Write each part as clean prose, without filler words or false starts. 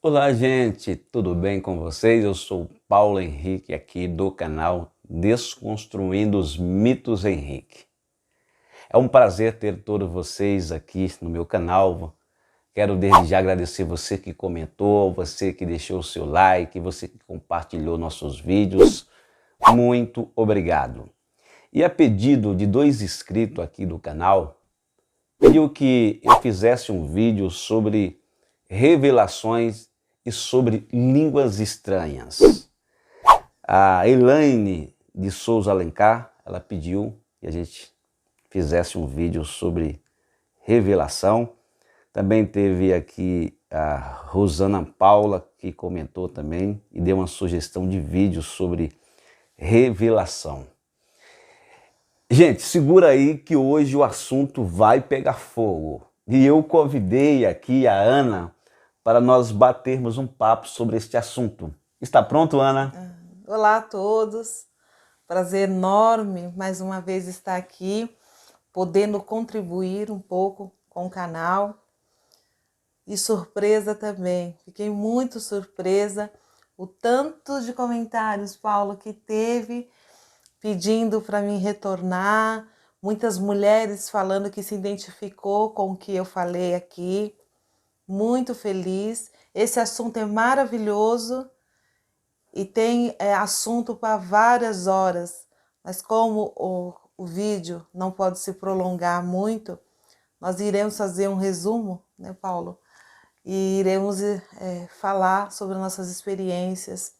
Olá, gente, tudo bem com vocês? Eu sou o Paulo Henrique, aqui do canal Desconstruindo os Mitos Henrique. É um prazer ter todos vocês aqui no meu canal. Quero desde já agradecer você que comentou, você que deixou o seu like, você que compartilhou nossos vídeos. Muito obrigado. E a pedido de 2 inscritos aqui do canal, pediu que eu fizesse um vídeo sobre revelações e sobre línguas estranhas. A Elaine de Souza Alencar, ela pediu que a gente fizesse um vídeo sobre revelação. Também teve aqui a Rosana Paula, que comentou também e deu uma sugestão de vídeo sobre revelação. Gente, segura aí que hoje o assunto vai pegar fogo. E eu convidei aqui a Ana para nós batermos um papo sobre este assunto. Está pronto, Ana? Olá a todos, prazer enorme mais uma vez estar aqui, podendo contribuir um pouco com o canal. E surpresa também, fiquei muito surpresa o tanto de comentários, Paulo, que teve pedindo para mim retornar, muitas mulheres falando que se identificou com o que eu falei aqui. Muito feliz, esse assunto é maravilhoso e tem assunto para várias horas, mas como o vídeo não pode se prolongar muito, nós iremos fazer um resumo, né, Paulo? E iremos falar sobre nossas experiências,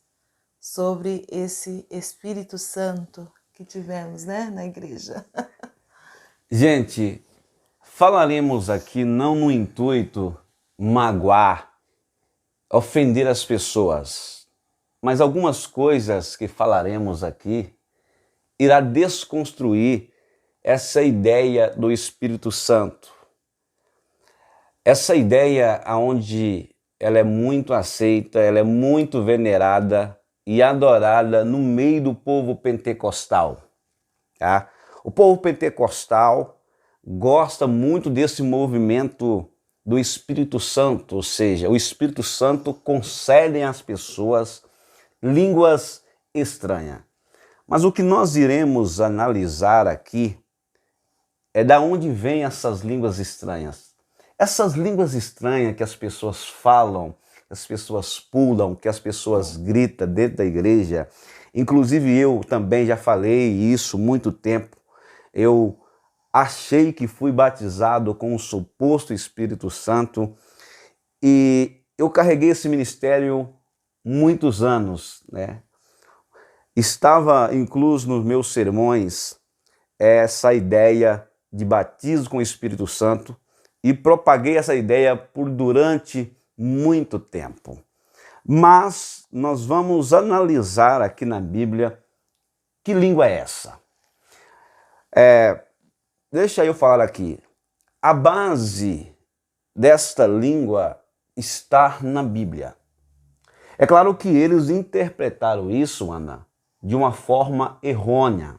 sobre esse Espírito Santo que tivemos, né, na igreja. Gente, falaremos aqui não no intuito magoar, ofender as pessoas, mas algumas coisas que falaremos aqui irá desconstruir essa ideia do Espírito Santo. Essa ideia onde ela é muito aceita, ela é muito venerada e adorada no meio do povo pentecostal. Tá? O povo pentecostal gosta muito desse movimento do Espírito Santo, ou seja, o Espírito Santo concede às pessoas línguas estranhas. Mas o que nós iremos analisar aqui é da onde vêm essas línguas estranhas. Essas línguas estranhas que as pessoas falam, que as pessoas pulam, que as pessoas gritam dentro da igreja. Inclusive eu também já falei isso há muito tempo. Eu achei que fui batizado com o suposto Espírito Santo e eu carreguei esse ministério muitos anos, né? Estava incluso nos meus sermões essa ideia de batismo com o Espírito Santo e propaguei essa ideia durante muito tempo. Mas nós vamos analisar aqui na Bíblia que língua é essa. Deixa eu falar aqui. A base desta língua está na Bíblia. É claro que eles interpretaram isso, Ana, de uma forma errônea.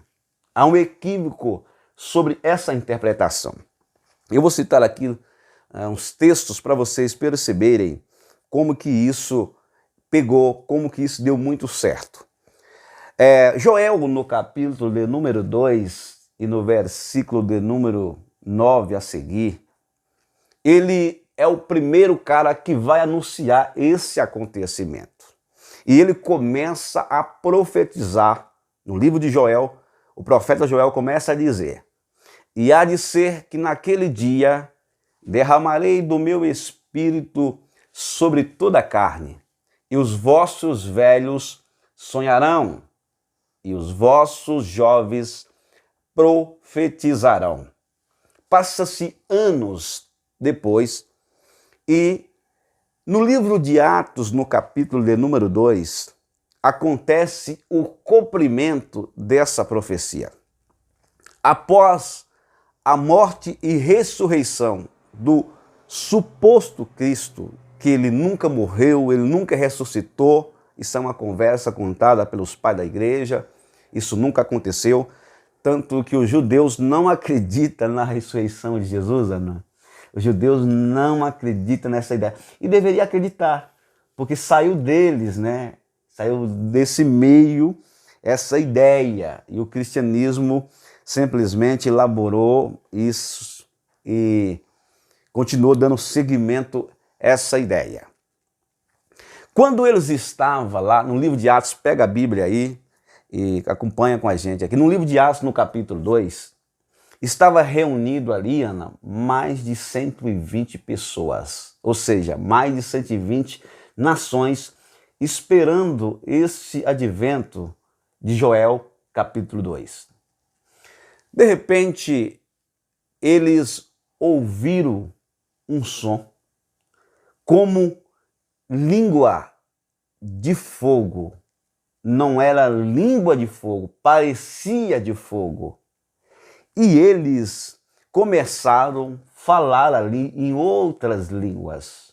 Há um equívoco sobre essa interpretação. Eu vou citar aqui uns textos para vocês perceberem como que isso pegou, como que isso deu muito certo. Joel, no capítulo de número 2 e no versículo de número 9 a seguir, ele é o primeiro cara que vai anunciar esse acontecimento. E ele começa a profetizar. No livro de Joel, o profeta Joel começa a dizer: e há de ser que naquele dia derramarei do meu espírito sobre toda a carne, e os vossos velhos sonharão, e os vossos jovens profetizarão. Passa-se anos depois, e no livro de Atos, no capítulo de número 2, acontece o cumprimento dessa profecia. Após a morte e ressurreição do suposto Cristo, que ele nunca morreu, ele nunca ressuscitou, isso é uma conversa contada pelos pais da igreja, isso nunca aconteceu, tanto que os judeus não acreditam na ressurreição de Jesus, Ana. Os judeus não acreditam nessa ideia. E deveria acreditar, porque saiu deles, né? Saiu desse meio essa ideia. E o cristianismo simplesmente elaborou isso e continuou dando seguimento a essa ideia. Quando eles estavam lá no livro de Atos, pega a Bíblia aí e acompanha com a gente aqui. No livro de Atos, no capítulo 2, estava reunido ali, Ana, mais de 120 pessoas. Ou seja, mais de 120 nações esperando esse advento de Joel, capítulo 2. De repente, eles ouviram um som como língua de fogo. Não era língua de fogo, parecia de fogo. E eles começaram a falar ali em outras línguas.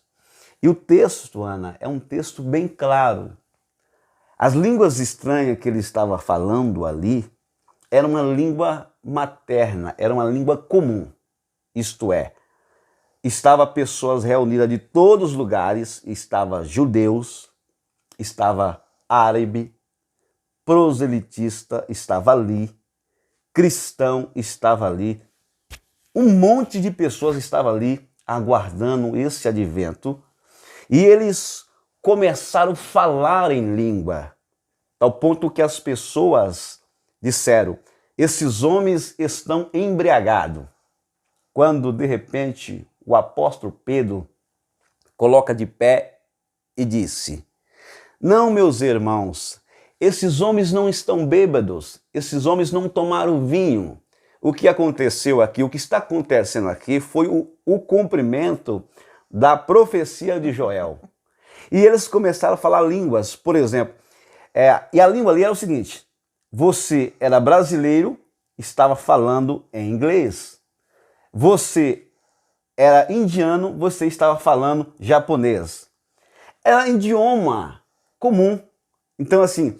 E o texto, Ana, é um texto bem claro. As línguas estranhas que ele estava falando ali era uma língua materna, era uma língua comum. Isto é, estava pessoas reunidas de todos os lugares, estava judeus, estava árabe, proselitista estava ali, cristão estava ali, um monte de pessoas estava ali aguardando esse advento e eles começaram a falar em língua, ao ponto que as pessoas disseram: esses homens estão embriagados. Quando de repente o apóstolo Pedro coloca de pé e disse: não, meus irmãos, esses homens não estão bêbados, esses homens não tomaram vinho. O que aconteceu aqui, o que está acontecendo aqui foi o cumprimento da profecia de Joel. E eles começaram a falar línguas, por exemplo, e a língua ali era o seguinte: você era brasileiro, estava falando em inglês. Você era indiano, você estava falando japonês. Era idioma comum. Então, assim,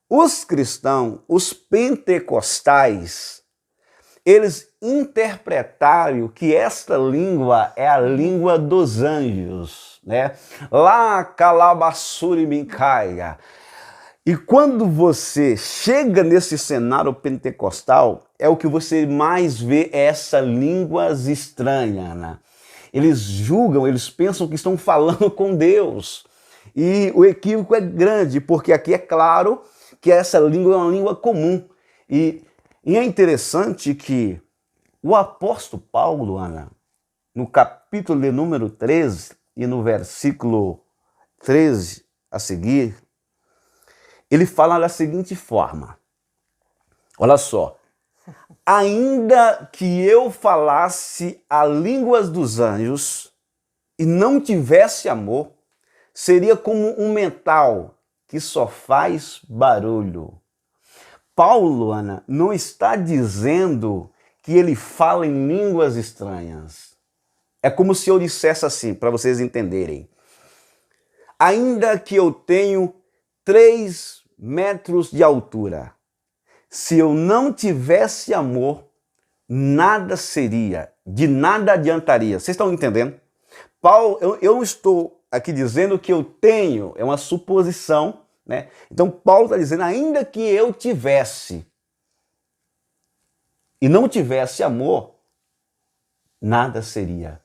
os cristãos, os pentecostais, eles interpretaram que esta língua é a língua dos anjos, né? Lá calabassuri mincaia. E quando você chega nesse cenário pentecostal, é o que você mais vê, essa línguas estranhas, né? Eles julgam, eles pensam que estão falando com Deus. E o equívoco é grande, porque aqui é claro que essa língua é uma língua comum. E é interessante que o apóstolo Paulo, Ana, no capítulo de número 13 e no versículo 13 a seguir, ele fala da seguinte forma: olha só, ainda que eu falasse a línguas dos anjos e não tivesse amor, seria como um metal que só faz barulho. Paulo, Ana, não está dizendo que ele fala em línguas estranhas. É como se eu dissesse assim, para vocês entenderem: ainda que eu tenho 3 metros de altura, se eu não tivesse amor, nada seria, de nada adiantaria. Vocês estão entendendo? Paulo, eu não estou aqui dizendo que eu tenho, é uma suposição, né? Então Paulo está dizendo, ainda que eu tivesse e não tivesse amor, nada seria.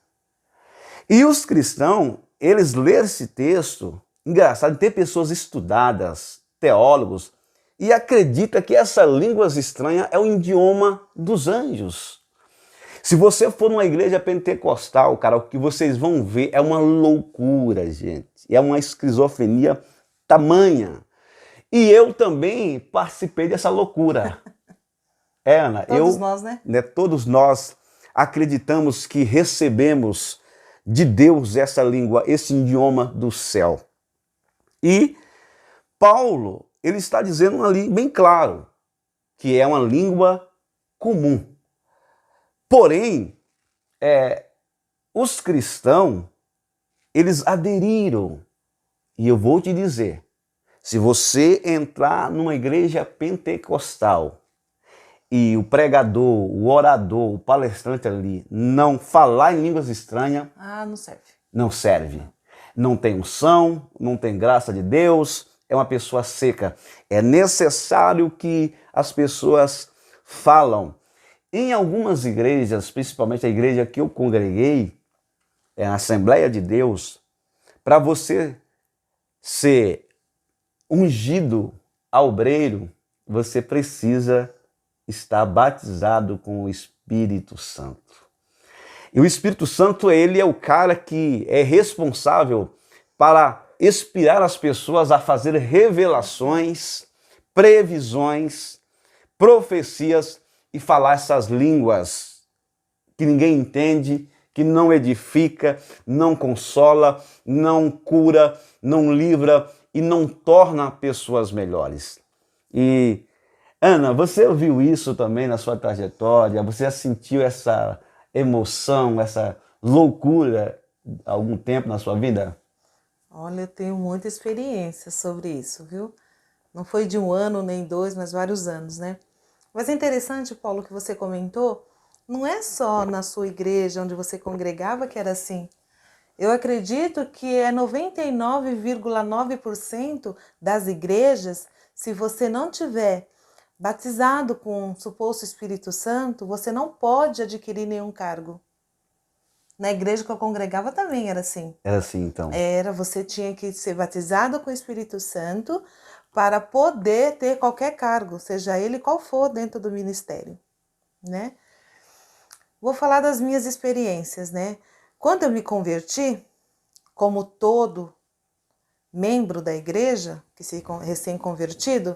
E os cristãos, eles leram esse texto, engraçado, tem pessoas estudadas, teólogos, e acredita que essa língua estranha é o idioma dos anjos. Se você for numa igreja pentecostal, cara, o que vocês vão ver é uma loucura, gente. É uma esquizofrenia tamanha. E eu também participei dessa loucura. Ana, Todos nós, né? Todos nós acreditamos que recebemos de Deus essa língua, esse idioma do céu. E Paulo, ele está dizendo ali bem claro que é uma língua comum. Porém, os cristãos, eles aderiram. E eu vou te dizer, se você entrar numa igreja pentecostal e o pregador, o orador, o palestrante ali não falar em línguas estranhas, não serve. não serve. não tem unção, não tem graça de Deus, é uma pessoa seca. É necessário que as pessoas falam. Em algumas igrejas, principalmente a igreja que eu congreguei, é a Assembleia de Deus, para você ser ungido obreiro, você precisa estar batizado com o Espírito Santo. E o Espírito Santo, ele é o cara que é responsável para inspirar as pessoas a fazer revelações, previsões, profecias e falar essas línguas que ninguém entende, que não edifica, não consola, não cura, não livra e não torna pessoas melhores. E, Ana, você ouviu isso também na sua trajetória? Você já sentiu essa emoção, essa loucura há algum tempo na sua vida? Olha, eu tenho muita experiência sobre isso, viu? Não foi de 1 ano nem 2, mas vários anos, né? Mas é interessante, Paulo, que você comentou, não é só na sua igreja onde você congregava que era assim. Eu acredito que é 99,9% das igrejas, se você não tiver batizado com o suposto Espírito Santo, você não pode adquirir nenhum cargo. Na igreja que eu congregava também era assim. Era assim, então. Você tinha que ser batizado com o Espírito Santo para poder ter qualquer cargo, seja ele qual for dentro do ministério, né? Vou falar das minhas experiências, né? Quando eu me converti, como todo membro da igreja, que se recém-convertido,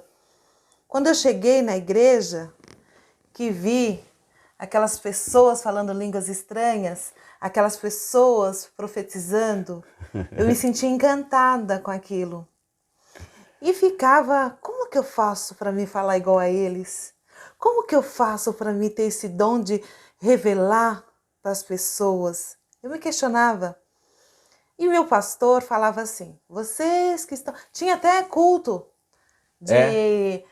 quando eu cheguei na igreja, que vi aquelas pessoas falando línguas estranhas, aquelas pessoas profetizando, eu me senti encantada com aquilo. E ficava, como que eu faço para me falar igual a eles? Como que eu faço para me ter esse dom de revelar para as pessoas? Eu me questionava. E meu pastor falava assim, vocês que estão... Tinha até culto de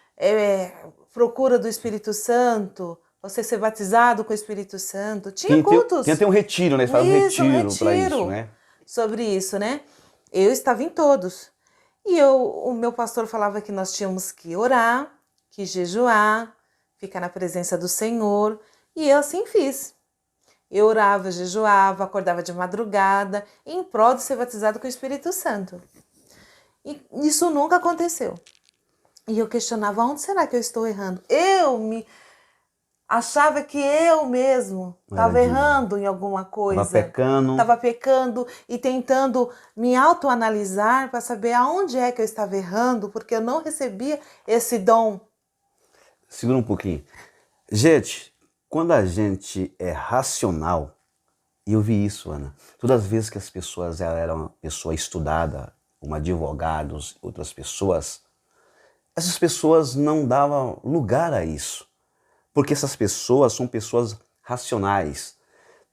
procura do Espírito Santo, você ser batizado com o Espírito Santo. Tinha cultos. Tinha até um retiro, né? Eles fazem um retiro para isso, né? Sobre isso, né? Eu estava em todos. E o meu pastor falava que nós tínhamos que orar, que jejuar, ficar na presença do Senhor. E eu assim fiz. Eu orava, jejuava, acordava de madrugada, em prol de ser batizado com o Espírito Santo. E isso nunca aconteceu. E eu questionava, onde será que eu estou errando? Eu me achava que eu mesmo estava errando em alguma coisa. Estava pecando e tentando me autoanalisar para saber aonde é que eu estava errando, porque eu não recebia esse dom. Segura um pouquinho. Gente, quando a gente é racional, e eu vi isso, Ana, todas as vezes que as pessoas eram uma pessoa estudada, como advogados, outras pessoas, essas pessoas não davam lugar a isso. Porque essas pessoas são pessoas racionais.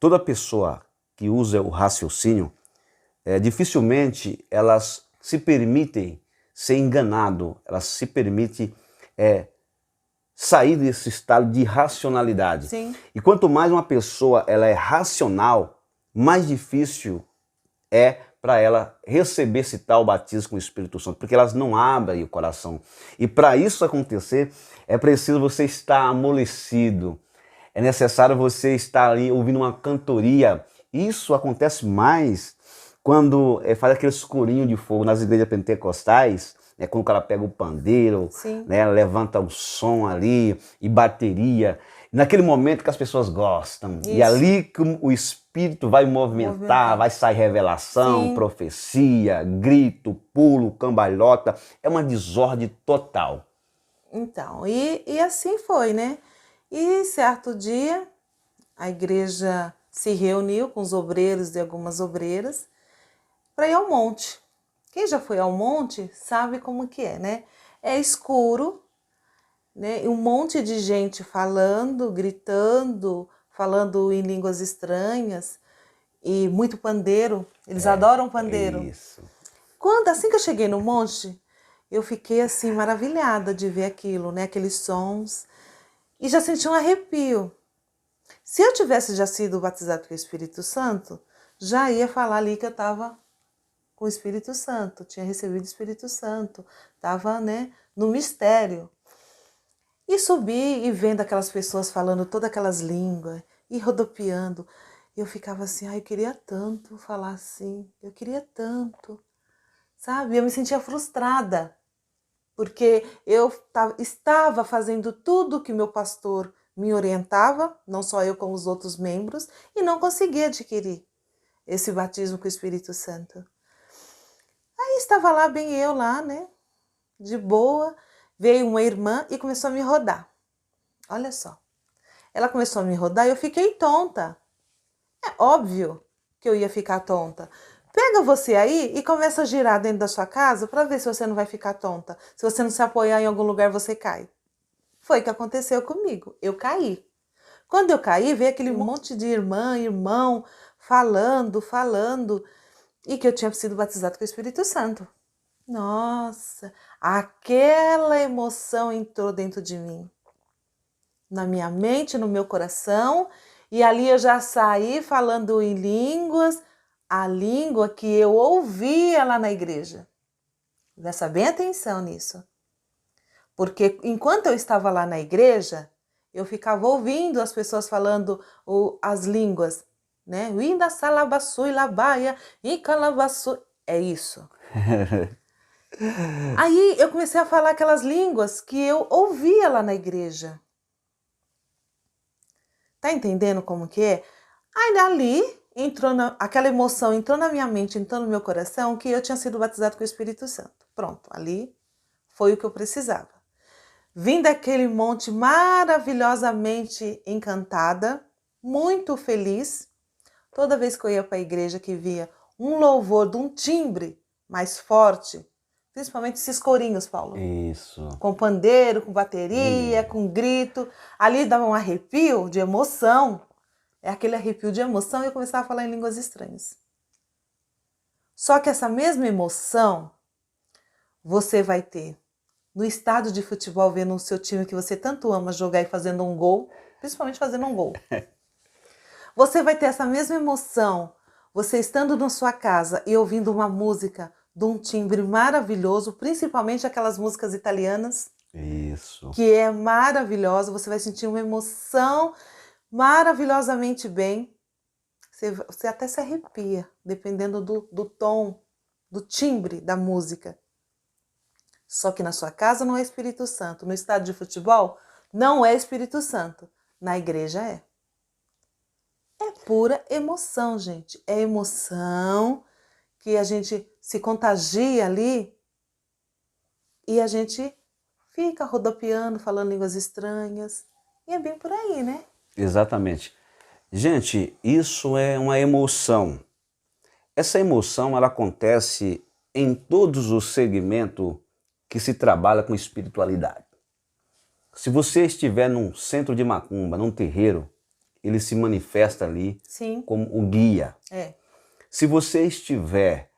Toda pessoa que usa o raciocínio, dificilmente elas se permitem ser enganado, elas se permitem sair desse estado de racionalidade. Sim. E quanto mais uma pessoa ela é racional, mais difícil é para ela receber esse tal batismo com o Espírito Santo, porque elas não abrem o coração. E para isso acontecer, é preciso você estar amolecido. É necessário você estar ali ouvindo uma cantoria. Isso acontece mais quando faz aquele escurinho de fogo nas igrejas pentecostais, né, quando o cara pega o pandeiro, né, levanta o som ali e bateria. Naquele momento que as pessoas gostam. Isso. E ali que o Espírito vai movimentar, vai sair revelação, profecia, grito, pulo, cambalhota. É uma desordem total. Então, e assim foi, né? E certo dia, a igreja se reuniu com os obreiros e algumas obreiras para ir ao monte. Quem já foi ao monte sabe como que é, né? É escuro, né? E um monte de gente falando, gritando, falando em línguas estranhas e muito pandeiro. Eles adoram pandeiro. Isso. Assim que eu cheguei no monte, eu fiquei assim maravilhada de ver aquilo, né? Aqueles sons. E já senti um arrepio. Se eu tivesse já sido batizado com o Espírito Santo, já ia falar ali que eu estava com o Espírito Santo, tinha recebido o Espírito Santo, estava, né, no mistério. E subi e vendo aquelas pessoas falando todas aquelas línguas e rodopiando, eu ficava assim, eu queria tanto falar assim, eu queria tanto, sabe? Eu me sentia frustrada, porque eu estava fazendo tudo que meu pastor me orientava, não só eu como os outros membros, e não conseguia adquirir esse batismo com o Espírito Santo. Aí estava lá, bem eu lá, né, de boa, veio uma irmã e começou a me rodar. Olha só, ela começou a me rodar e eu fiquei tonta. É óbvio que eu ia ficar tonta. Pega você aí e começa a girar dentro da sua casa para ver se você não vai ficar tonta. Se você não se apoiar em algum lugar, você cai. Foi o que aconteceu comigo. Eu caí. Quando eu caí, veio aquele monte de irmã, irmão, falando, e que eu tinha sido batizado com o Espírito Santo. Nossa, aquela emoção entrou dentro de mim. Na minha mente, no meu coração, e ali eu já saí falando em línguas, a língua que eu ouvia lá na igreja. Presta bem atenção nisso. Porque enquanto eu estava lá na igreja, eu ficava ouvindo as pessoas falando as línguas, né? Uinda salabassu ilabaia e calabassu. É isso. Aí eu comecei a falar aquelas línguas que eu ouvia lá na igreja. Tá entendendo como que é? Aí ali aquela emoção entrou na minha mente, entrou no meu coração, que eu tinha sido batizado com o Espírito Santo. Pronto, ali foi o que eu precisava. Vim daquele monte maravilhosamente encantada, muito feliz. Toda vez que eu ia para a igreja que via um louvor de um timbre mais forte, principalmente esses corinhos, Paulo. Isso. Com pandeiro, com bateria, com grito. Ali dava um arrepio de emoção. É aquele arrepio de emoção e eu começava a falar em línguas estranhas. Só que essa mesma emoção você vai ter no estádio de futebol, vendo o seu time que você tanto ama jogar e fazendo um gol, principalmente fazendo um gol. Você vai ter essa mesma emoção, você estando na sua casa e ouvindo uma música de um timbre maravilhoso, principalmente aquelas músicas italianas. Isso. Que é maravilhosa, você vai sentir uma emoção maravilhosamente bem. Você até se arrepia, dependendo do tom, do timbre da música. Só que na sua casa não é Espírito Santo. No estádio de futebol não é Espírito Santo. Na igreja é. É pura emoção, gente. É emoção que a gente se contagia ali e a gente fica rodopiando, falando línguas estranhas. E é bem por aí, né? Exatamente. Gente, isso é uma emoção. Essa emoção ela acontece em todos os segmentos que se trabalha com espiritualidade. Se você estiver num centro de macumba, num terreiro, ele se manifesta ali. Sim. Como o guia. É. Se você estiver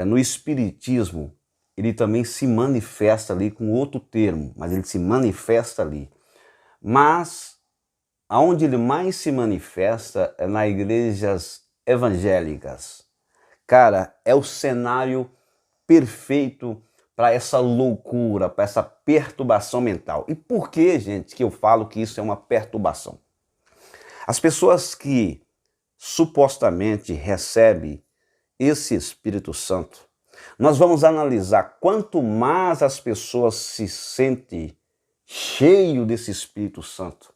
no espiritismo, ele também se manifesta ali com outro termo, mas ele se manifesta ali. Mas aonde ele mais se manifesta é nas igrejas evangélicas. Cara, é o cenário perfeito para essa loucura, para essa perturbação mental. E por que, gente, que eu falo que isso é uma perturbação? As pessoas que supostamente recebem esse Espírito Santo, nós vamos analisar quanto mais as pessoas se sentem cheias desse Espírito Santo.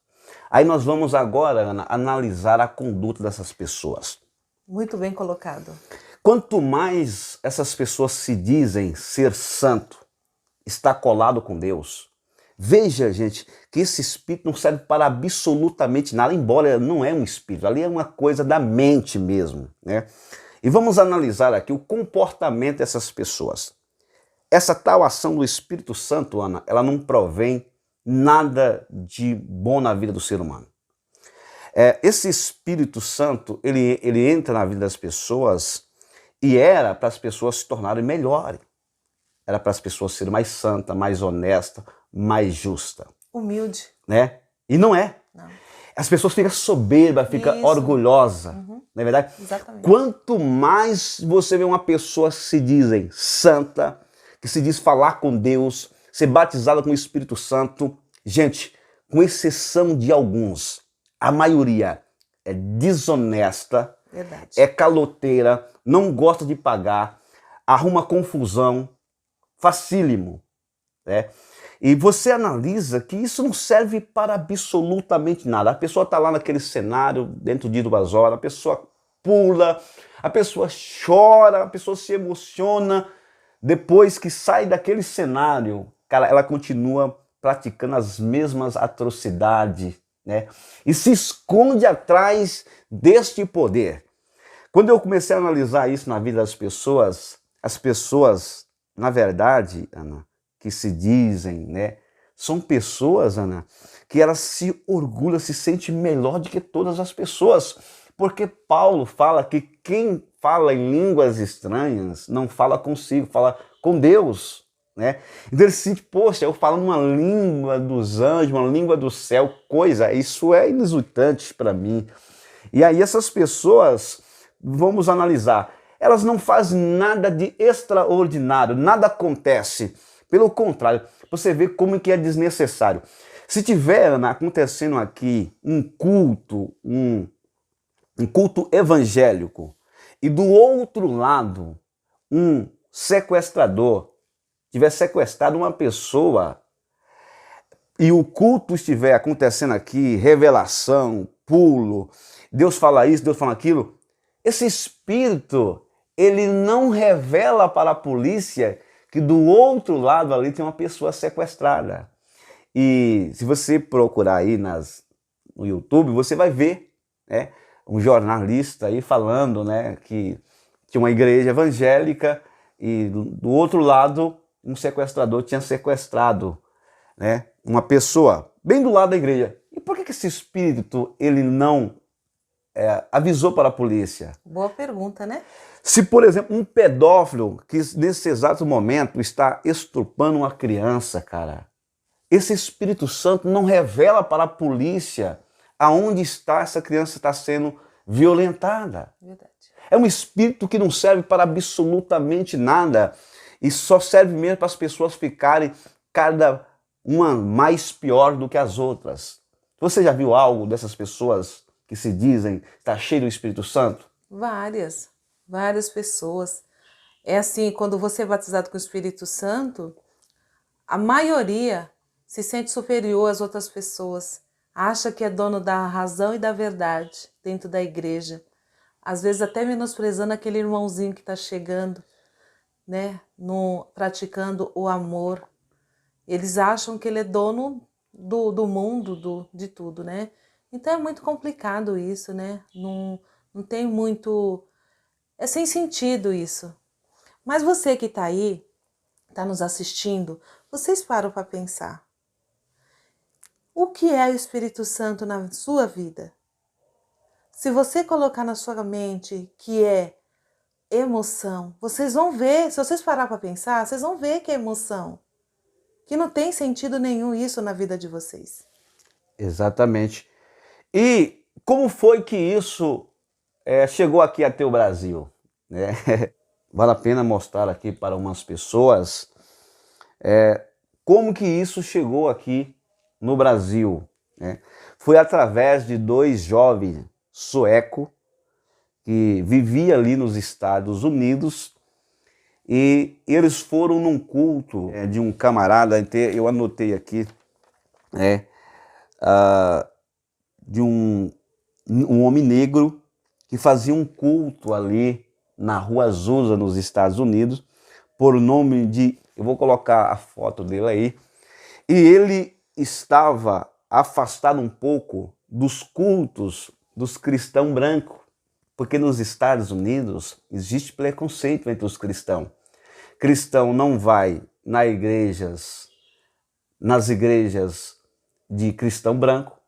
Aí nós vamos agora analisar a conduta dessas pessoas. Muito bem colocado. Quanto mais essas pessoas se dizem ser santo, está colado com Deus. Veja, gente, que esse espírito não serve para absolutamente nada, embora não é um espírito, ali é uma coisa da mente mesmo, né? E vamos analisar aqui o comportamento dessas pessoas. Essa tal ação do Espírito Santo, Ana, ela não provém nada de bom na vida do ser humano. Esse Espírito Santo, ele entra na vida das pessoas e era para as pessoas se tornarem melhores. Era para as pessoas serem mais santas, mais honestas, mais justas. Humilde. Né? E não é. Não. As pessoas ficam soberbas, ficam orgulhosas, não é verdade? Exatamente. Quanto mais você vê uma pessoa que se dizem santa, que se diz falar com Deus, ser batizada com o Espírito Santo, gente, com exceção de alguns, a maioria é desonesta, Verdade. é caloteira, não gosta de pagar, arruma confusão, facílimo, né? E você analisa que isso não serve para absolutamente nada. A pessoa está lá naquele cenário, dentro de 2 horas, a pessoa pula, a pessoa chora, a pessoa se emociona. Depois que sai daquele cenário, cara, ela continua praticando as mesmas atrocidades, né? E se esconde atrás deste poder. Quando eu comecei a analisar isso na vida das pessoas, as pessoas, na verdade, Ana, que se dizem, né? São pessoas, Ana, que elas se orgulham, se sentem melhor do que todas as pessoas. Porque Paulo fala que quem fala em línguas estranhas não fala consigo, fala com Deus, né? Então ele se sente, poxa, eu falo uma língua dos anjos, uma língua do céu, coisa, isso é inusitante para mim. E aí essas pessoas, vamos analisar, elas não fazem nada de extraordinário, nada acontece. Pelo contrário, você vê como que é desnecessário. Se tiver, Ana, acontecendo aqui um culto evangélico, e do outro lado, um sequestrador tiver sequestrado uma pessoa, e o culto estiver acontecendo aqui, revelação, pulo, Deus fala isso, Deus fala aquilo, esse espírito, ele não revela para a polícia que do outro lado ali tem uma pessoa sequestrada. E se você procurar aí no YouTube, você vai ver, né, um jornalista aí falando, né, que tinha uma igreja evangélica e do outro lado um sequestrador tinha sequestrado, né, uma pessoa bem do lado da igreja. E por que esse espírito ele não avisou para a polícia? Boa pergunta, né? Se, por exemplo, um pedófilo que nesse exato momento está estuprando uma criança, cara, esse Espírito Santo não revela para a polícia aonde está essa criança está sendo violentada. Verdade. É um espírito que não serve para absolutamente nada e só serve mesmo para as pessoas ficarem cada uma mais pior do que as outras. Você já viu algo dessas pessoas que se dizem estar cheio do Espírito Santo? Várias pessoas. É assim, quando você é batizado com o Espírito Santo, a maioria se sente superior às outras pessoas, acha que é dono da razão e da verdade dentro da igreja, às vezes até menosprezando aquele irmãozinho que está chegando, né, praticando o amor. Eles acham que ele é dono do mundo, de tudo, né? Então é muito complicado isso, né? Não tem muito... É sem sentido isso. Mas você que está aí, está nos assistindo, vocês param para pensar. O que é o Espírito Santo na sua vida? Se você colocar na sua mente que é emoção, vocês vão ver, se vocês parar para pensar, vocês vão ver que é emoção. Que não tem sentido nenhum isso na vida de vocês. Exatamente. E como foi que isso chegou aqui até o Brasil? Né? Vale a pena mostrar aqui para umas pessoas como que isso chegou aqui no Brasil. Né? Foi através de 2 jovens suecos que viviam ali nos Estados Unidos e eles foram num culto de um camarada, eu anotei aqui, de um homem negro que fazia um culto ali na Rua Azusa, nos Estados Unidos, por nome de, eu vou colocar a foto dele aí, e ele estava afastado um pouco dos cultos dos cristãos brancos, porque nos Estados Unidos existe preconceito entre os cristãos. Cristão não vai nas igrejas de cristão branco,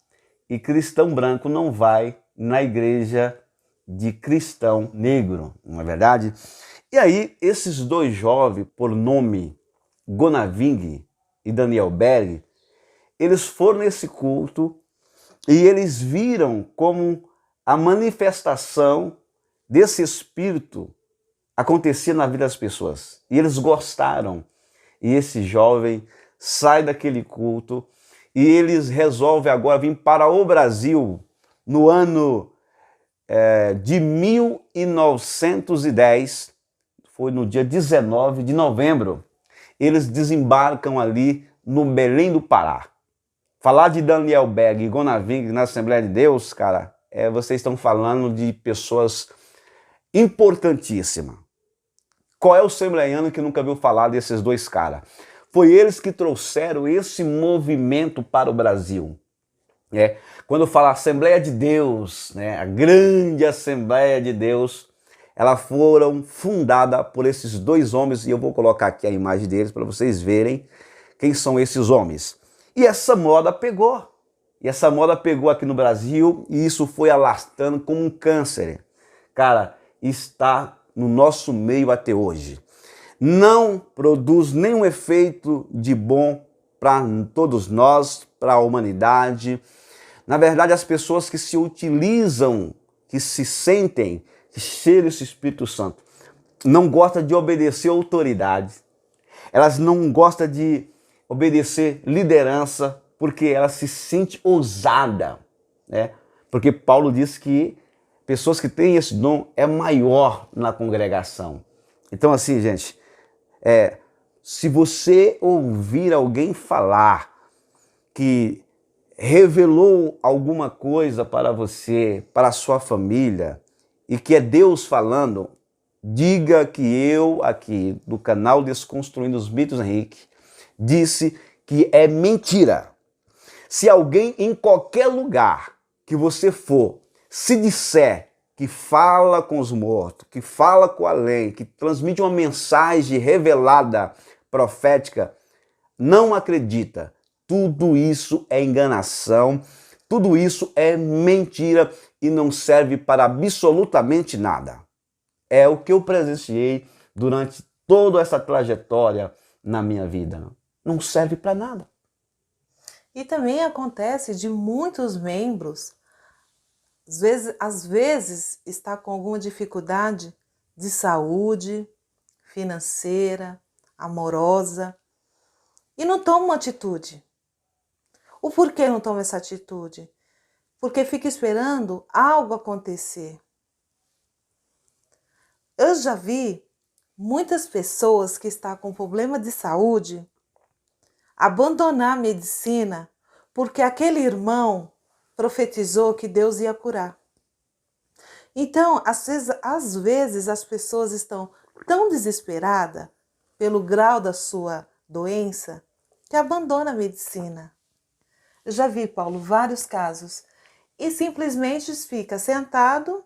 e cristão branco não vai na igreja de cristão negro, não é verdade? E aí, esses 2 jovens, por nome Gonaving e Daniel Berg, eles foram nesse culto E eles viram como a manifestação desse Espírito acontecia na vida das pessoas. E eles gostaram. E esse jovem sai daquele culto e eles resolvem agora vir para o Brasil no ano de 1910, foi no dia 19 de novembro. Eles desembarcam ali no Belém do Pará. Falar de Daniel Berg e Gonaving na Assembleia de Deus, cara, vocês estão falando de pessoas importantíssimas. Qual é o assembleiano que nunca viu falar desses dois caras? Foi eles que trouxeram esse movimento para o Brasil. Quando fala Assembleia de Deus, a grande Assembleia de Deus, elas foram fundadas por esses dois homens, e eu vou colocar aqui a imagem deles para vocês verem quem são esses homens. E essa moda pegou. E essa moda pegou aqui no Brasil e isso foi alastrando como um câncer. Cara, está no nosso meio até hoje. Não produz nenhum efeito de bom para todos nós, para a humanidade. Na verdade, as pessoas que se utilizam, que se sentem, que cheiram esse Espírito Santo, não gostam de obedecer autoridade. Elas não gostam de obedecer liderança, porque ela se sente ousada, Porque Paulo diz que pessoas que têm esse dom é maior na congregação. Então assim, gente, se você ouvir alguém falar que revelou alguma coisa para você, para a sua família, e que é Deus falando, diga que eu aqui do canal Desconstruindo os Mitos Henrique disse que é mentira. Se alguém em qualquer lugar que você for, se disser que fala com os mortos, que fala com a lei, que transmite uma mensagem revelada, profética, não acredita. Tudo isso é enganação, tudo isso é mentira e não serve para absolutamente nada. É o que eu presenciei durante toda essa trajetória na minha vida. Não serve para nada. E também acontece de muitos membros, às vezes está com alguma dificuldade de saúde, financeira, amorosa, e não toma uma atitude. O porquê não toma essa atitude? Porque fica esperando algo acontecer. Eu já vi muitas pessoas que estão com problema de saúde abandonar a medicina porque aquele irmão profetizou que Deus ia curar. Então, às vezes as pessoas estão tão desesperadas pelo grau da sua doença que abandonam a medicina. Eu já vi, Paulo, vários casos e simplesmente fica sentado,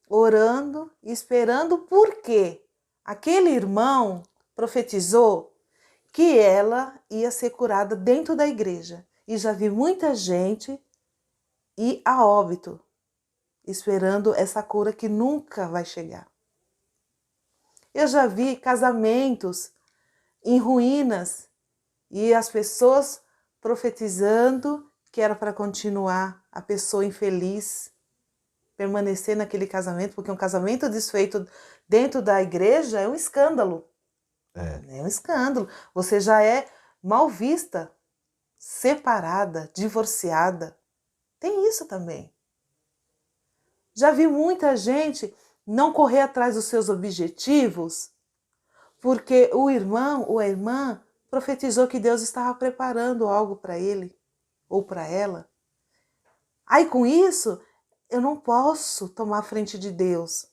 orando, esperando porque aquele irmão profetizou que ela ia ser curada dentro da igreja. E já vi muita gente ir a óbito, esperando essa cura que nunca vai chegar. Eu já vi casamentos em ruínas e as pessoas profetizando que era para continuar, a pessoa infeliz permanecer naquele casamento, porque um casamento desfeito dentro da igreja é um escândalo. É um escândalo. Você já é mal vista, separada, divorciada. Tem isso também. Já vi muita gente não correr atrás dos seus objetivos porque o irmão ou a irmã profetizou que Deus estava preparando algo para ele ou para ela. Aí com isso, eu não posso tomar a frente de Deus.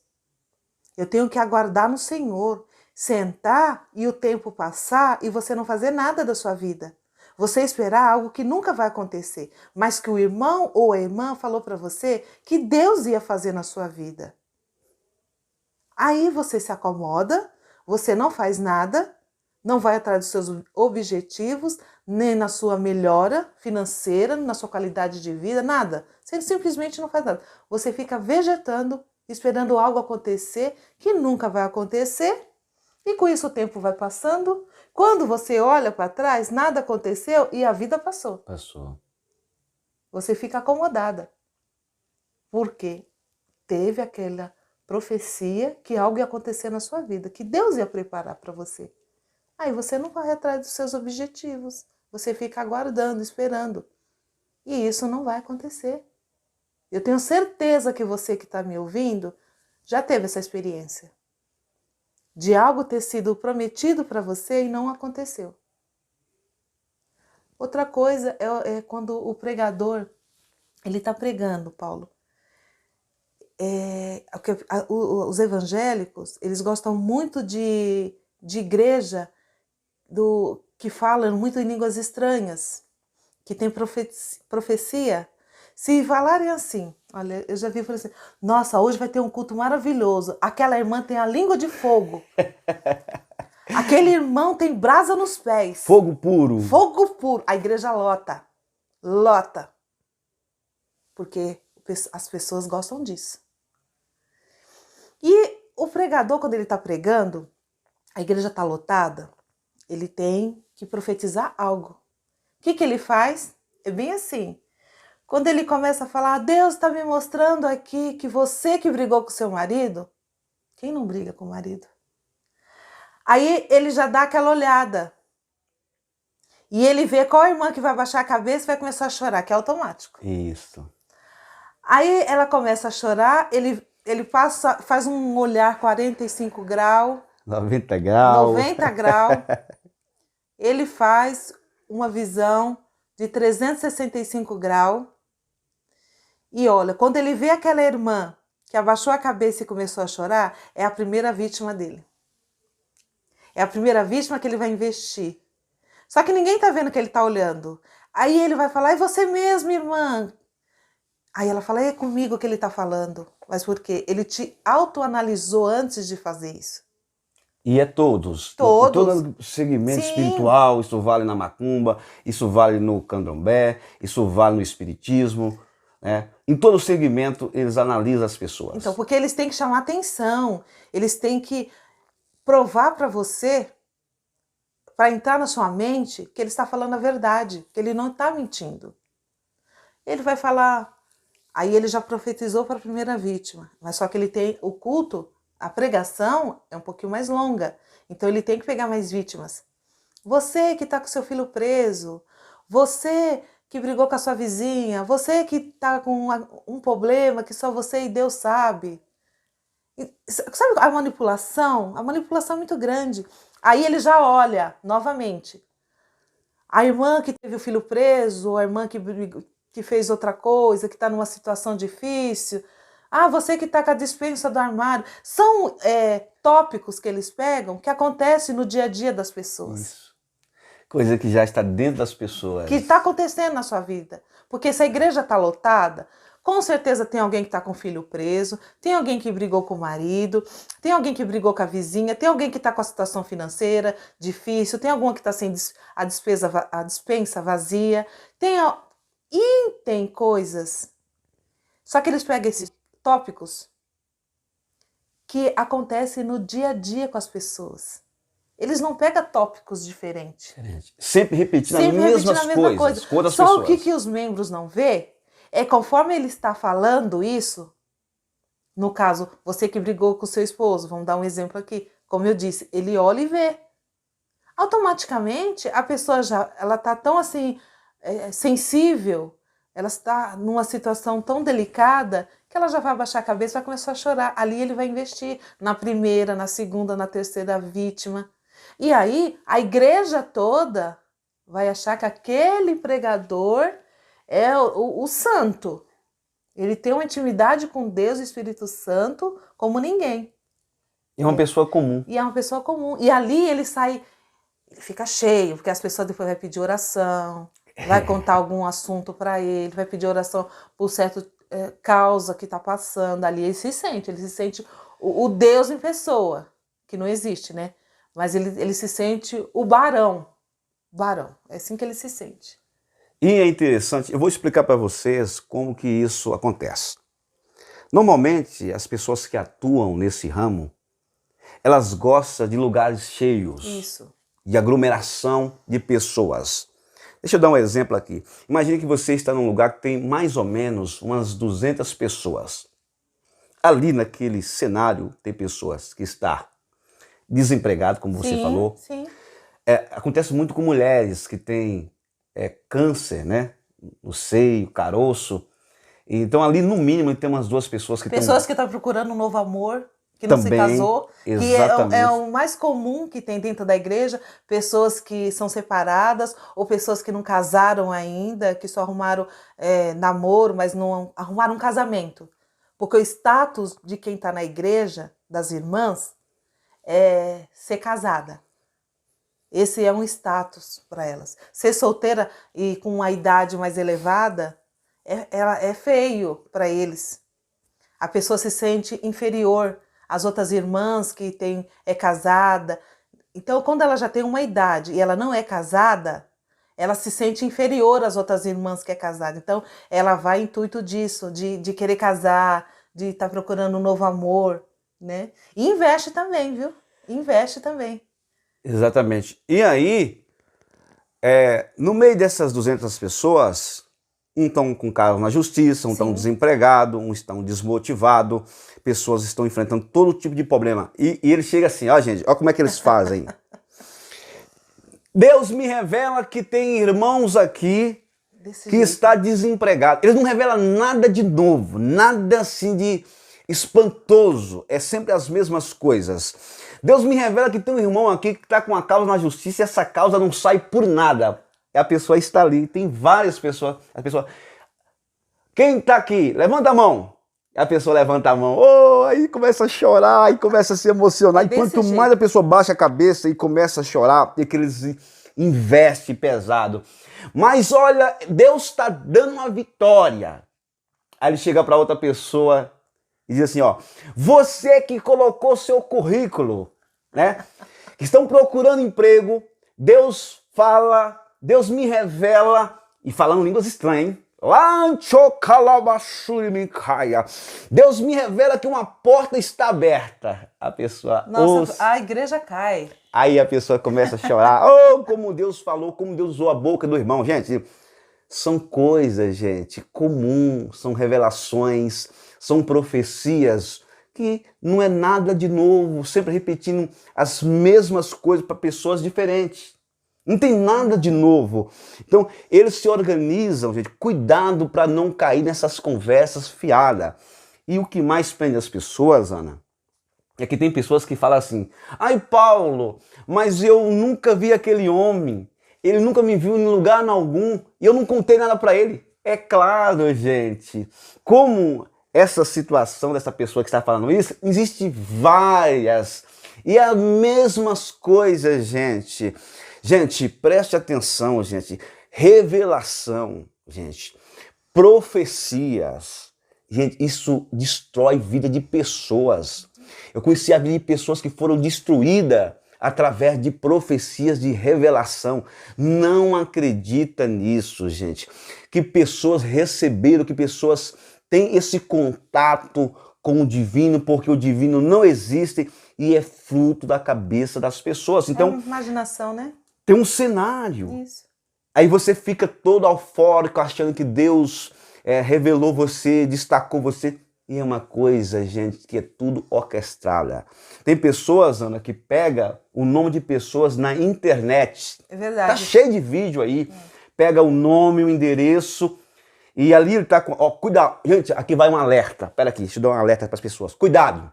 Eu tenho que aguardar no Senhor, sentar e o tempo passar e você não fazer nada da sua vida. Você esperar algo que nunca vai acontecer, mas que o irmão ou a irmã falou para você que Deus ia fazer na sua vida. Aí você se acomoda, você não faz nada, não vai atrás dos seus objetivos, nem na sua melhora financeira, na sua qualidade de vida, nada. Você simplesmente não faz nada. Você fica vegetando, esperando algo acontecer que nunca vai acontecer. E com isso o tempo vai passando. Quando você olha para trás, nada aconteceu e a vida passou. Passou. você fica acomodada. Porque teve aquela profecia que algo ia acontecer na sua vida, que Deus ia preparar para você. Aí você não vai atrás dos seus objetivos, você fica aguardando, esperando. E isso não vai acontecer. Eu tenho certeza que você que está me ouvindo já teve essa experiência de algo ter sido prometido para você e não aconteceu. Outra coisa é quando o pregador, ele está pregando, Paulo. Os evangélicos, eles gostam muito de igreja que falam muito em línguas estranhas, que tem profecia. Se falarem assim, olha, eu já vi falando assim, nossa, hoje vai ter um culto maravilhoso, aquela irmã tem a língua de fogo, aquele irmão tem brasa nos pés. Fogo puro. Fogo puro. A igreja lota. Lota. Porque as pessoas gostam disso. E o pregador, quando ele está pregando, a igreja está lotada, ele tem que profetizar algo. O que ele faz? É bem assim. Quando ele começa a falar, Deus está me mostrando aqui que você que brigou com seu marido, quem não briga com o marido? Aí ele já dá aquela olhada. E ele vê qual irmã que vai baixar a cabeça e vai começar a chorar, que é automático. Isso. Aí ela começa a chorar, ele faz um olhar 45 graus. 90 graus. 90 graus. Ele faz uma visão de 365 graus. E olha, quando ele vê aquela irmã que abaixou a cabeça e começou a chorar, é a primeira vítima dele. É a primeira vítima que ele vai investir. Só que ninguém está vendo que ele está olhando. Aí ele vai falar, é você mesmo, irmã. Aí ela fala, é comigo que ele está falando. Mas por quê? Ele te autoanalisou antes de fazer isso. E é todos. Todos. Todo segmento Sim. espiritual, isso vale na macumba, isso vale no candomblé, isso vale no espiritismo. Né? Em todo segmento eles analisam as pessoas. Então, porque eles têm que chamar atenção, eles têm que provar para você, para entrar na sua mente, que ele está falando a verdade, que ele não está mentindo. Ele vai falar, aí ele já profetizou para a primeira vítima, mas só que ele tem o culto, a pregação é um pouquinho mais longa, então ele tem que pegar mais vítimas. Você que está com seu filho preso, você que brigou com a sua vizinha, você que está com um problema que só você e Deus sabe. Sabe a manipulação? A manipulação é muito grande. Aí ele já olha novamente. A irmã que teve o filho preso, a irmã que fez outra coisa, que está numa situação difícil. Ah, você que está com a despensa do armário. São tópicos que eles pegam que acontecem no dia a dia das pessoas. Isso. Coisa que já está dentro das pessoas. Que está acontecendo na sua vida. Porque se a igreja está lotada, com certeza tem alguém que está com o filho preso, tem alguém que brigou com o marido, tem alguém que brigou com a vizinha, tem alguém que está com a situação financeira difícil, tem alguma que está sem a despensa vazia, tem coisas. Só que eles pegam esses tópicos que acontecem no dia a dia com as pessoas. Eles não pegam tópicos diferentes. Sempre repetindo as mesmas coisas com outras Só pessoas. o que os membros não vê é conforme ele está falando isso, no caso, você que brigou com o seu esposo, vamos dar um exemplo aqui, como eu disse, ele olha e vê. Automaticamente, a pessoa ela está tão assim, sensível, ela está numa situação tão delicada, que ela já vai abaixar a cabeça e vai começar a chorar. Ali ele vai investir na primeira, na segunda, na terceira vítima. E aí, a igreja toda vai achar que aquele pregador é o santo. Ele tem uma intimidade com Deus e o Espírito Santo como ninguém. E é uma pessoa comum. E é uma pessoa comum. E ali ele sai, ele fica cheio, porque as pessoas depois vão pedir oração, vai contar algum assunto para ele, vai pedir oração por certa causa que está passando. Ali ele se sente o Deus em pessoa, que não existe, né? Mas ele se sente o barão. Barão, é assim que ele se sente. E é interessante, eu vou explicar para vocês como que isso acontece. Normalmente, as pessoas que atuam nesse ramo, elas gostam de lugares cheios. Isso. De aglomeração de pessoas. Deixa eu dar um exemplo aqui. Imagine que você está num lugar que tem mais ou menos umas 200 pessoas. Ali naquele cenário tem pessoas que estão desempregadas, como você falou. Sim. Acontece muito com mulheres que têm câncer, né? No seio, caroço. Então ali no mínimo tem umas 2 pessoas que Pessoas que estão procurando um novo amor, que não se também, casou, exatamente. que é o mais comum que tem dentro da igreja, pessoas que são separadas ou pessoas que não casaram ainda, que só arrumaram namoro, mas não arrumaram um casamento. Porque o status de quem está na igreja, das irmãs, é ser casada. Esse é um status para elas. Ser solteira e com uma idade mais elevada é feio para eles. A pessoa se sente inferior às outras irmãs que é casada. Então, quando ela já tem uma idade e ela não é casada, ela se sente inferior às outras irmãs que é casada. Então, ela vai em intuito disso, de querer casar, de estar procurando um novo amor, né? E investe também, viu? Investe também. Exatamente. E aí, no meio dessas 200 pessoas, um estão com carro na justiça, um estão desempregado, um estão desmotivado, pessoas estão enfrentando todo tipo de problema. E ele chega assim, ó gente, ó como é que eles fazem. Deus me revela que tem irmãos aqui que está desempregado. Eles não revelam nada de novo, nada assim de espantoso, é sempre as mesmas coisas. Deus me revela que tem um irmão aqui que está com uma causa na justiça e essa causa não sai por nada. E a pessoa está ali, tem várias pessoas. A pessoa, quem está aqui? Levanta a mão. E a pessoa levanta a mão, aí começa a chorar, aí começa a se emocionar. E quanto mais a pessoa baixa a cabeça e começa a chorar, é que eles investem pesado. Mas olha, Deus está dando uma vitória. Aí ele chega para outra pessoa e diz assim, ó, você que colocou seu currículo, né? Que estão procurando emprego, Deus fala, Deus me revela, e falando línguas estranhas, hein? Deus me revela que uma porta está aberta. A pessoa... Nossa, a igreja cai. Aí a pessoa começa a chorar. Como Deus falou, como Deus usou a boca do irmão. Gente, são coisas, gente, comuns, são revelações, são profecias que não é nada de novo, sempre repetindo as mesmas coisas para pessoas diferentes. Não tem nada de novo. Então, eles se organizam, gente, cuidado para não cair nessas conversas fiadas. E o que mais prende as pessoas, Ana, é que tem pessoas que falam assim, ai Paulo, mas eu nunca vi aquele homem, ele nunca me viu em lugar algum e eu não contei nada para ele. É claro, gente, como essa situação dessa pessoa que está falando isso, existe várias. E as mesmas coisas, gente. Gente, preste atenção, gente. Revelação, gente. Profecias. Gente, isso destrói vida de pessoas. Eu conheci a vida de pessoas que foram destruídas através de profecias de revelação. Não acredita nisso, gente. Que pessoas receberam, que pessoas têm esse contato com o divino, porque o divino não existe e é fruto da cabeça das pessoas. Então, é uma imaginação, né? Tem um cenário. Isso. Aí você fica todo eufórico, achando que Deus revelou você, destacou você. E é uma coisa, gente, que é tudo orquestrada. Tem pessoas, Ana, que pega o nome de pessoas na internet. É verdade. Tá cheio de vídeo aí. Pega o nome, o endereço. E ali ele tá com... Ó, cuidado. Gente, aqui vai um alerta. Pera aqui, deixa eu dar um alerta para as pessoas. Cuidado.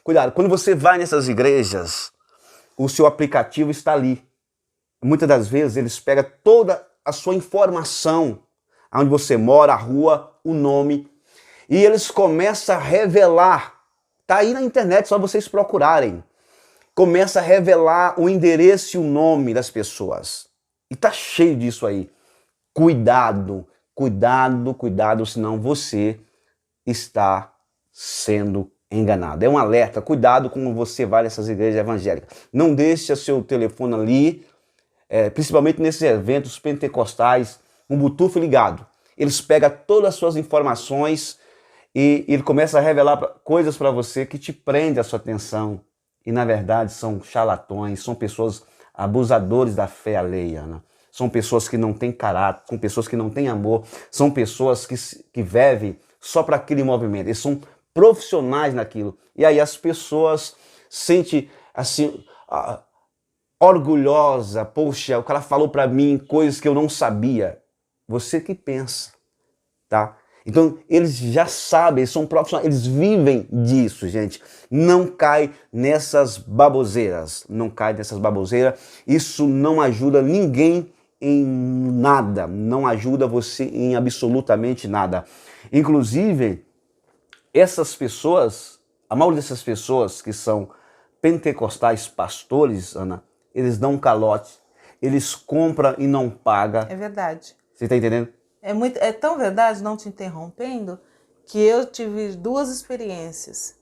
Cuidado. Quando você vai nessas igrejas, o seu aplicativo está ali. Muitas das vezes eles pegam toda a sua informação, onde você mora, a rua, o nome, e eles começam a revelar. Tá aí na internet, só vocês procurarem. Começa a revelar o endereço e o nome das pessoas. E tá cheio disso aí. Cuidado, cuidado, cuidado, senão você está sendo enganado. É um alerta, cuidado quando você vai nessas igrejas evangélicas. Não deixe seu telefone ali, principalmente nesses eventos pentecostais, um bluetooth ligado. Eles pegam todas as suas informações e ele começa a revelar coisas para você que te prendem a sua atenção. E na verdade são charlatões, são pessoas abusadores da fé alheia, né? são pessoas que não têm caráter, são pessoas que não têm amor, são pessoas que vivem só para aquele movimento, eles são profissionais naquilo. E aí as pessoas sentem assim, orgulhosa, poxa, o cara falou para mim coisas que eu não sabia. Você que pensa, tá? Então, eles já sabem, eles são profissionais, eles vivem disso, gente. Não cai nessas baboseiras, não cai nessas baboseiras. Isso não ajuda ninguém em nada, não ajuda você em absolutamente nada. Inclusive, essas pessoas, a maioria dessas pessoas que são pentecostais, pastores, Ana, eles dão um calote, eles compram e não pagam. É verdade. Você está entendendo? É tão verdade, não te interrompendo, que eu tive 2 experiências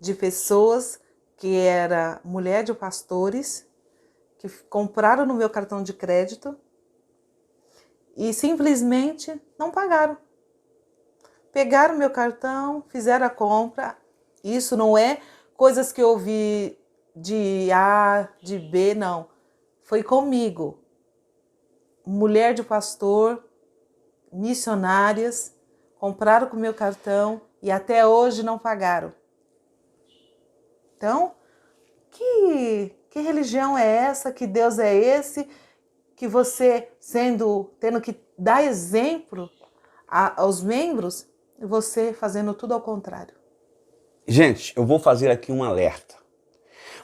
de pessoas que era mulher de pastores, que compraram no meu cartão de crédito e simplesmente não pagaram. Pegaram meu cartão, fizeram a compra. Isso não é coisas que eu ouvi de A, de B, não. Foi comigo. Mulher de pastor, missionárias, compraram com meu cartão e até hoje não pagaram. Então, que religião é essa? Que Deus é esse? Que você, tendo que dar exemplo aos membros, e você fazendo tudo ao contrário. Gente, eu vou fazer aqui um alerta.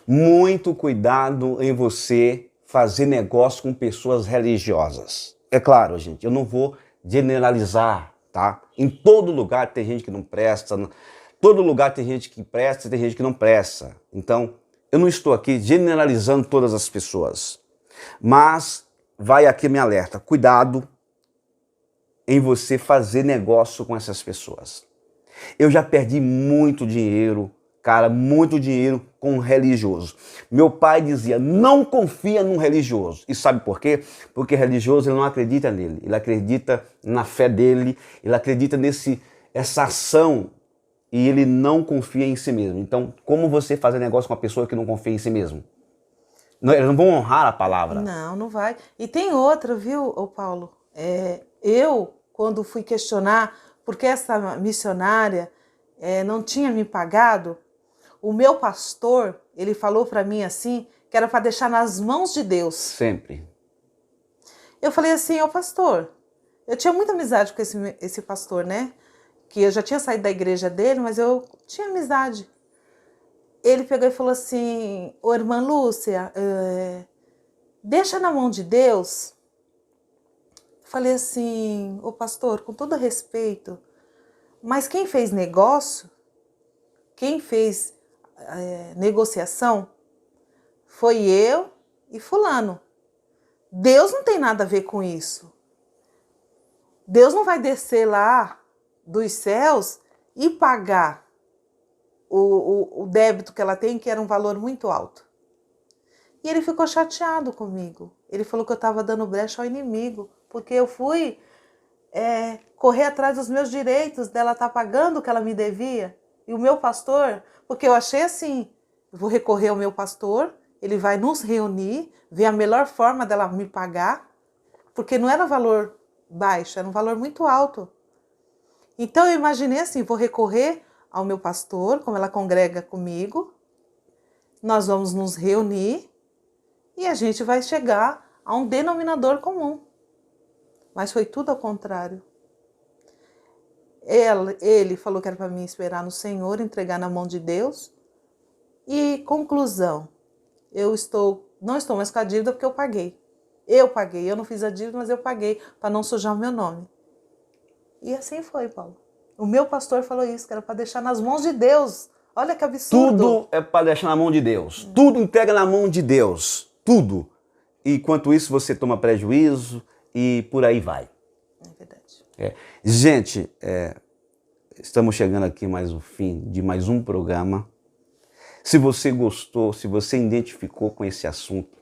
Muito cuidado em você fazer negócio com pessoas religiosas. É claro, gente, eu não vou generalizar, tá? Em todo lugar tem gente que não presta, todo lugar tem gente que presta e tem gente que não presta. Então, eu não estou aqui generalizando todas as pessoas, mas vai aqui minha alerta. Cuidado em você fazer negócio com essas pessoas. Eu já perdi muito dinheiro, cara, muito dinheiro com religioso. Meu pai dizia, não confia num religioso. E sabe por quê? Porque religioso ele não acredita nele, ele acredita na fé dele, ele acredita essa ação e ele não confia em si mesmo. Então, como você fazer negócio com uma pessoa que não confia em si mesmo? Eles não vão honrar a palavra. Não, não vai. E tem outra, viu, Paulo? Eu, quando fui questionar por que essa missionária não tinha me pagado, o meu pastor, ele falou para mim assim, que era para deixar nas mãos de Deus. Sempre. Eu falei assim, pastor, eu tinha muita amizade com esse pastor, né? Que eu já tinha saído da igreja dele, mas eu tinha amizade. Ele pegou e falou assim, irmã Lúcia, deixa na mão de Deus. Falei assim, pastor, com todo respeito, mas quem fez negócio, quem fez negociação, foi eu e fulano. Deus não tem nada a ver com isso. Deus não vai descer lá dos céus e pagar o débito que ela tem, que era um valor muito alto. E ele ficou chateado comigo. Ele falou que eu estava dando brecha ao inimigo, porque eu fui correr atrás dos meus direitos, dela estar pagando o que ela me devia. E o meu pastor, porque eu achei assim, eu vou recorrer ao meu pastor, ele vai nos reunir, ver a melhor forma dela me pagar, porque não era um valor baixo, era um valor muito alto. Então eu imaginei assim, vou recorrer ao meu pastor, como ela congrega comigo, nós vamos nos reunir e a gente vai chegar a um denominador comum. Mas foi tudo ao contrário. Ele falou que era para mim esperar no Senhor, entregar na mão de Deus. E conclusão, não estou mais com a dívida porque eu paguei. Eu não fiz a dívida, mas eu paguei para não sujar o meu nome. E assim foi, Paulo. O meu pastor falou isso, que era para deixar nas mãos de Deus. Olha que absurdo. Tudo é para deixar na mão de Deus. Tudo entrega na mão de Deus. Tudo. E enquanto isso você toma prejuízo e por aí vai. É verdade. Gente, estamos chegando aqui mais o fim de mais um programa. Se você gostou, se você identificou com esse assunto,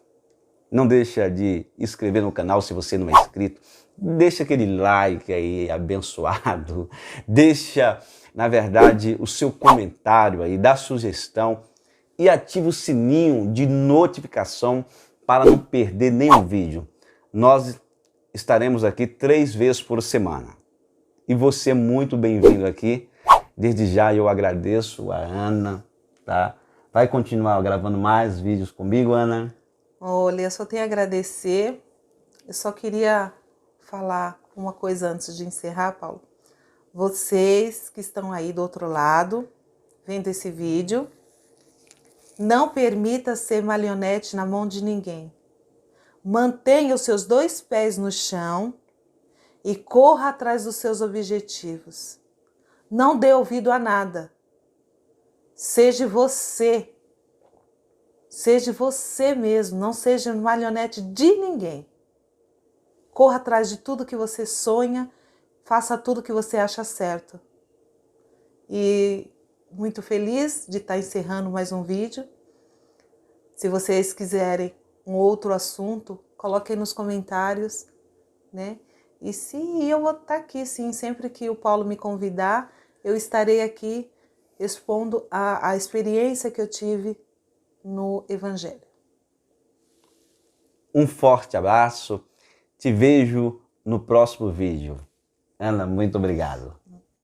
não deixa de inscrever no canal se você não é inscrito. Deixa aquele like aí abençoado. Deixa, na verdade, o seu comentário aí, dá sugestão e ativa o sininho de notificação para não perder nenhum vídeo. nós estaremos aqui 3 vezes por semana. E você é muito bem-vindo aqui. Desde já eu agradeço a Ana, tá? Vai continuar gravando mais vídeos comigo, Ana? Olha, eu só tenho a agradecer. Eu só queria falar uma coisa antes de encerrar, Paulo. Vocês que estão aí do outro lado, vendo esse vídeo, não permita ser marionete na mão de ninguém. Mantenha os seus 2 pés no chão e corra atrás dos seus objetivos. Não dê ouvido a nada. Seja você. Seja você mesmo, não seja marionete de ninguém. Corra atrás de tudo que você sonha, faça tudo que você acha certo. E muito feliz de estar encerrando mais um vídeo. Se vocês quiserem um outro assunto, coloquem nos comentários, né? E sim, eu vou estar aqui, sim, sempre que o Paulo me convidar, eu estarei aqui expondo a experiência que eu tive no Evangelho. Um forte abraço, te vejo no próximo vídeo. Ana, muito obrigado.